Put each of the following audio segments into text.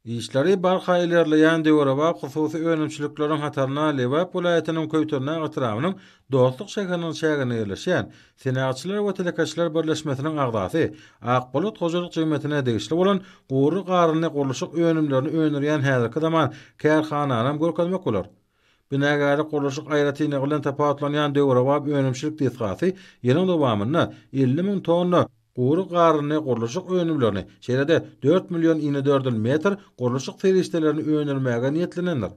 İşleri barha ilerleýän döwrebe hususy önümçilikleriň hatarına Lewap welaýatynyň köýtürine gatramynyň dostluk şäheriniň şäherine ýerleşýän Senatçylar we Telekaçylar Birleşmesiniň agdasy Akbulut Hojalyk Jemgyýetine degişli bolan Gowru garyny gurulşyk önümlerini öňürýän häzirki zaman kärhananam görkezmek bolar. Binagary gurulşyk aýratyny bilen tapatlanýan döwrebe önümçilik disgasy ýylyň dowamyny 50 000 tonna Gowru garyny gurulşyk önümlerini şeýlede 4 milyon 4 metr gurulşyk feriştelerini öňürmäge niýetlenenler.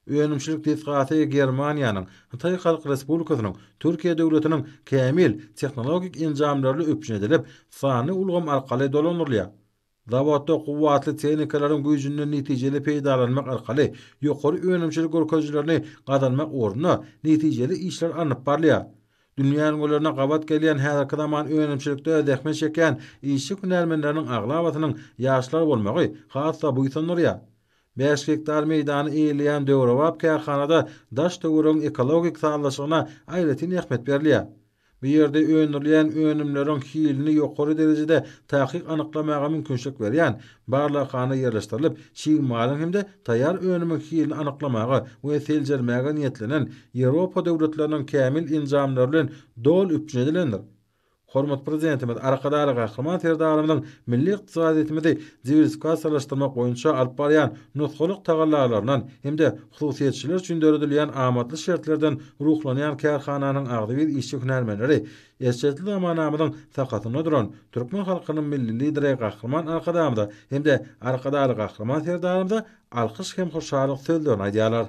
Önümçilik disgasy Germaniýanyň Hatay Halk Respublikasynyň Türkiýe döwletiniň kämil tehnologik enjamlary öpüşine edilip sany ulgam arkaly dolanylýar. Zawatda kuwwatly tehnikalaryň güýjünden netijeli peýdalanmak arkaly ýokary önümçilik görkezlerini gadanmak orna netijeli işler anyp barlýar. Dünýäniň ölerine gabat gelýän häzirki zaman önümçilikde dähme çeken işçi hünärmenläriniň aglabatynyň ýaşlar bolmagy hassa bu ýa. 5 hektar meýdany eýleýän Döwrewap kärhanada daş töwerüň ekologik sağlaşygyna aýratyn ähmet berilýär. Bu ýerde öňürleýän önümleriň hilini ýokary derejede taýyk anyklamaga mümkinçilik berýän barlahany ýerleşdirilip, şigmalyň hemde taýýar önümiň hilini anyklamaga we seljermäge niýetlenen Ýewropa döwletleriniň kämil enjamlary bilen dol üpjün edilendir. Hormat prezidentimiz Arkadaly Gahryman Terdalarymyň milli ykdysadyýetimizi diversifikasyalashdyrmak boýunça alyp barýan nutgalyk tagallarlaryndan hemde hususiýetçiler üçin döredilýän amatly şertlerden ruhlanýan kärhananyň agdy bir işçi hünärmenleri esjetli zamanamyzyň sakatyna duran türkmen halkynyň milli lideri Gahryman Arkadamyza hemde Arkadaly Gahryman Terdalarymyza alkyş hem hoşarlyk sözlerini aýdýarlar.